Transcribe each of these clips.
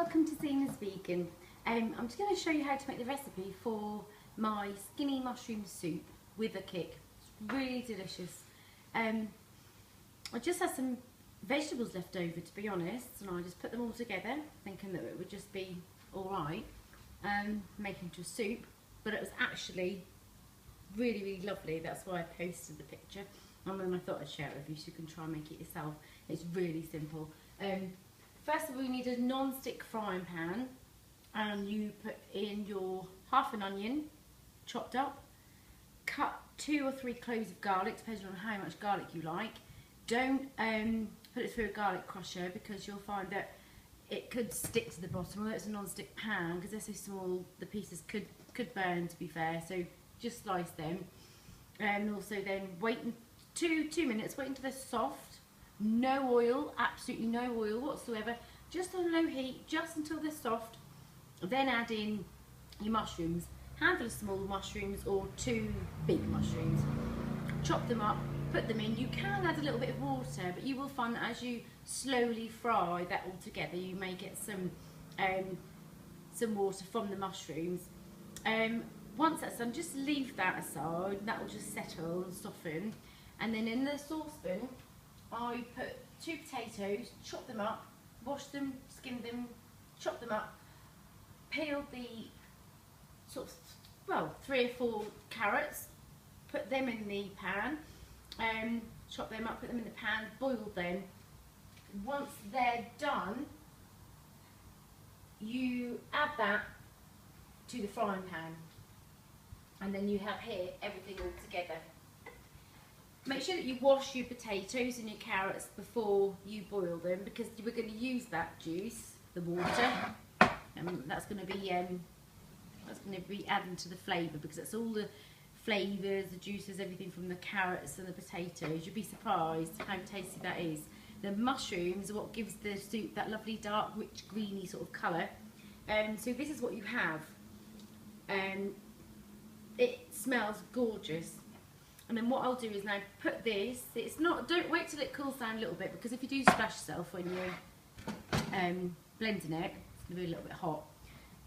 welcome to Zena's Vegan. I'm just going to show you how to make the recipe for my skinny mushroom soup with a kick. It's really delicious. I just had some vegetables left over, to be honest, and I just put them all together thinking that it would just be alright, making into a soup, but it was actually really lovely. That's why I posted the picture, and then I thought I'd share it with you so you can try and make it yourself. It's really simple. First of all, you need a non-stick frying pan, and you put in your half an onion chopped up, cut 2 or 3 cloves of garlic depending on how much garlic you like. Don't put it through a garlic crusher because you'll find that it could stick to the bottom, although it's a non-stick pan, because they're so small the pieces could burn, to be fair. So just slice them, and also then wait 2 minutes, wait until they're soft. No oil, absolutely no oil whatsoever, just on low heat, just until they're soft. Then add in your mushrooms, handful of small mushrooms or 2 big mushrooms. Chop them up, put them in. You can add a little bit of water, but you will find that as you slowly fry that all together, you may get some water from the mushrooms. Once that's done, just leave that aside. That will just settle and soften. And then in the saucepan, I put 2 potatoes, chop them up, wash them, skin them, chop them up, peel the sort of, well, 3 or 4 carrots, put them in the pan, chop them up, put them in the pan, boil them. Once they're done, you add that to the frying pan, and then you have here everything all together. Make sure that you wash your potatoes and your carrots before you boil them, because we're going to use that juice, the water, and that's going to be adding to the flavour, because it's all the flavours, the juices, everything from the carrots and the potatoes. You'll be surprised how tasty that is. The mushrooms are what gives the soup that lovely dark, rich, greeny sort of colour. So this is what you have. It smells gorgeous. And then what I'll do is now put this, don't wait till it cools down a little bit, because if you do splash yourself when you're blending it, it's going to be a little bit hot.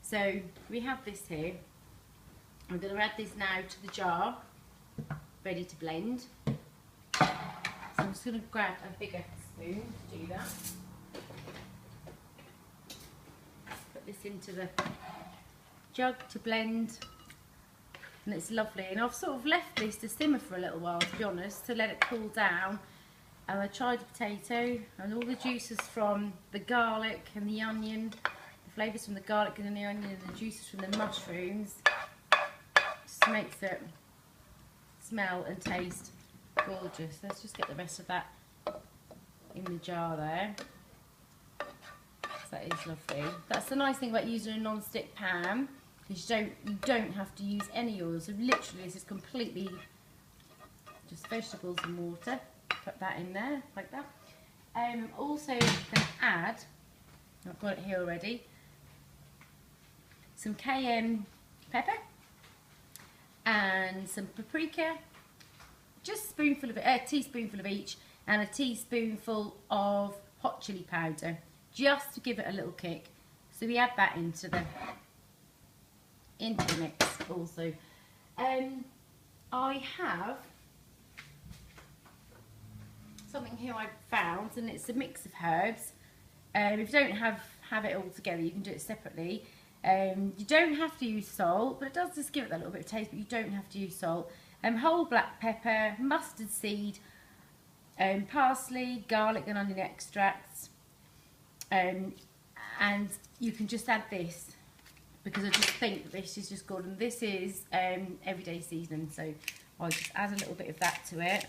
So we have this here. I'm going to add this now to the jar, ready to blend. So I'm just going to grab a bigger spoon to do that. Put this into the jug to blend. And it's lovely, and I've sort of left this to simmer for a little while, to be honest, to let it cool down. And I tried the potato, and all the juices from the garlic and the onion, the flavours from the garlic and the onion, and the juices from the mushrooms, just makes it smell and taste gorgeous. Let's just get the rest of that in the jar there. So that is lovely. That's the nice thing about using a non-stick pan. You don't have to use any oil, so literally this is completely just vegetables and water. Put that in there like that. Also going to add, I've got it here already, some cayenne pepper and some paprika, just a spoonful of it, a teaspoonful of each, and a teaspoonful of hot chili powder, just to give it a little kick. So we add that into the mix also. I have something here I found, and it's a mix of herbs. If you don't have it all together, you can do it separately. You don't have to use salt, but it does just give it that little bit of taste, but you don't have to use salt. Whole black pepper, mustard seed, parsley, garlic and onion extracts, and you can just add this, because I just think that this is just good, and this is everyday seasoning, so I'll just add a little bit of that to it,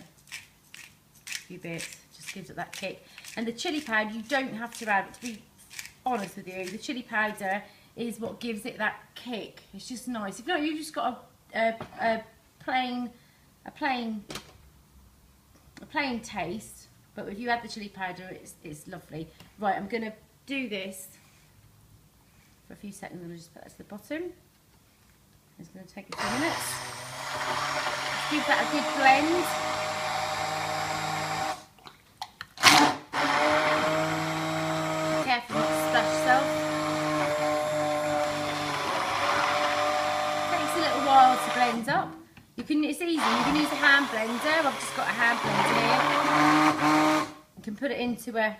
a few bits, just gives it that kick. And the chili powder, you don't have to add it, to be honest with you. The chili powder is what gives it that kick. It's just nice. If not, you've just got a plain taste, but if you add the chili powder, it's lovely. Right, I'm going to do this for a few seconds, and I'll just put that to the bottom. It's going to take a few minutes. Let's give that a good blend. Be careful not to splash yourself. it's easy. You can use a hand blender. I've just got a hand blender here. You can put it into a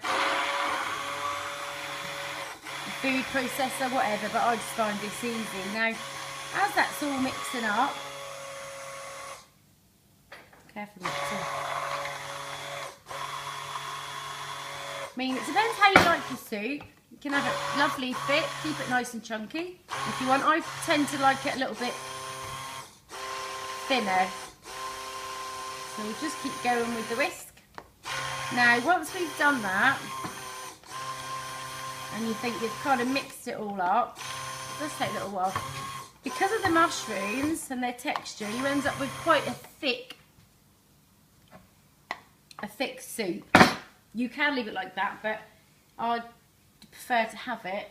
food processor, whatever, but I just find this easy. Now, as that's all mixing up, careful not to. I mean, it depends how you like your soup. You can have it lovely thick, keep it nice and chunky. If you want, I tend to like it a little bit thinner. So we'll just keep going with the whisk. Now, once we've done that, and you think you've kind of mixed it all up, it does take a little while. Because of the mushrooms and their texture, you end up with quite a thick soup. You can leave it like that, but I prefer to have it.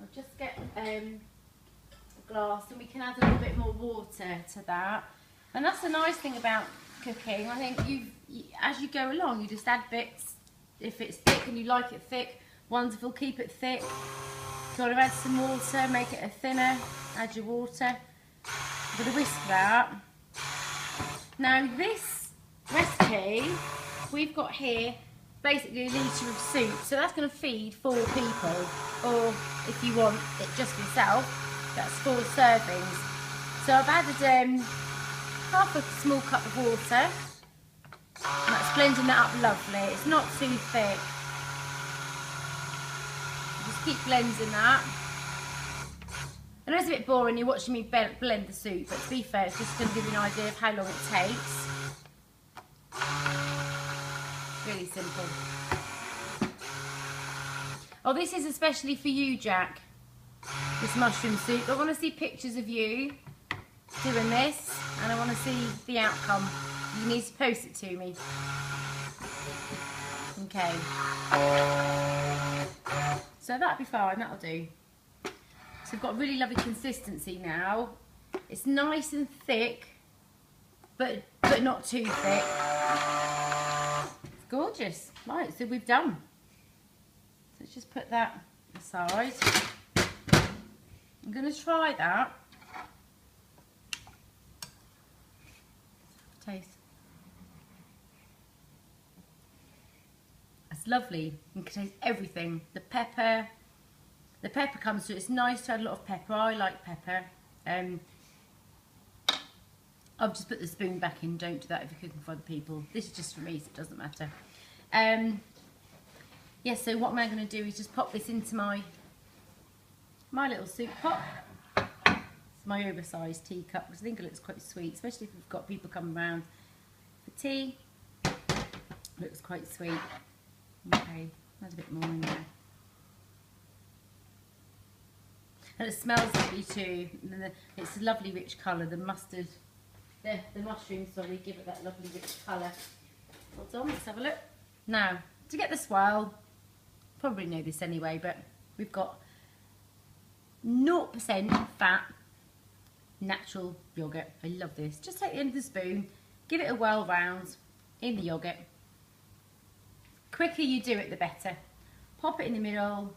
I'll just get a glass and we can add a little bit more water to that. And that's the nice thing about cooking. I think as you go along, you just add bits. If it's thick and you like it thick, wonderful, keep it thick. If you want to add some water, make it a thinner, add your water. I'm going to whisk that. Now this recipe, we've got here basically a litre of soup, so that's going to feed 4 people, or if you want it just yourself, that's 4 servings. So I've added half a small cup of water, and that's blending that up lovely. It's not too thick. Just keep blending that. I know it's a bit boring, you're watching me blend the soup, but to be fair, it's just going to give you an idea of how long it takes. Really simple. Oh, this is especially for you, Jack, this mushroom soup. I want to see pictures of you doing this, and I want to see the outcome. You need to post it to me. Okay. So that'll be fine, that'll do. So we've got a really lovely consistency now. It's nice and thick, but not too thick. It's gorgeous. Right, so we've done. So let's just put that aside. I'm going to try that. Taste. It's lovely. You can taste everything. The pepper comes through. It's nice to add a lot of pepper. I like pepper. I've just put the spoon back in. Don't do that if you're cooking for other people. This is just for me, so it doesn't matter. Yeah, so what I'm going to do is just pop this into my little soup pot. It's my oversized teacup, which I think it looks quite sweet, especially if we've got people coming around for tea. Looks quite sweet. Okay, there's a bit more in there. And it smells lovely too. And it's a lovely rich colour. The mustard, the mushrooms, sorry, give it that lovely rich colour. Hold on, let's have a look. Now, to get the swirl, probably know this anyway, but we've got 0% fat, natural yoghurt. I love this. Just take the end of the spoon, give it a whirl round in the yoghurt. The quicker you do it, the better. Pop it in the middle,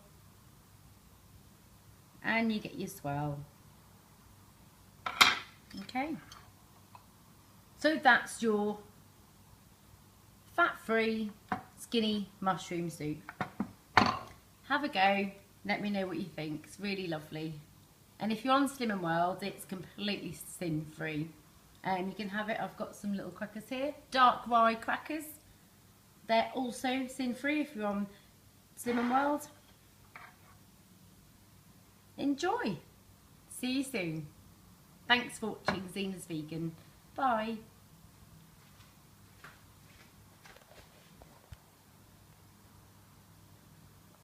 and you get your swirl. Okay. So that's your fat-free, skinny mushroom soup. Have a go. Let me know what you think. It's really lovely. And if you're on Slim & World, it's completely sin-free. You can have it. I've got some little crackers here. Dark rye crackers. They're also sin-free if you're on Slim & World. Enjoy. See you soon. Thanks for watching Zena's Vegan. Bye.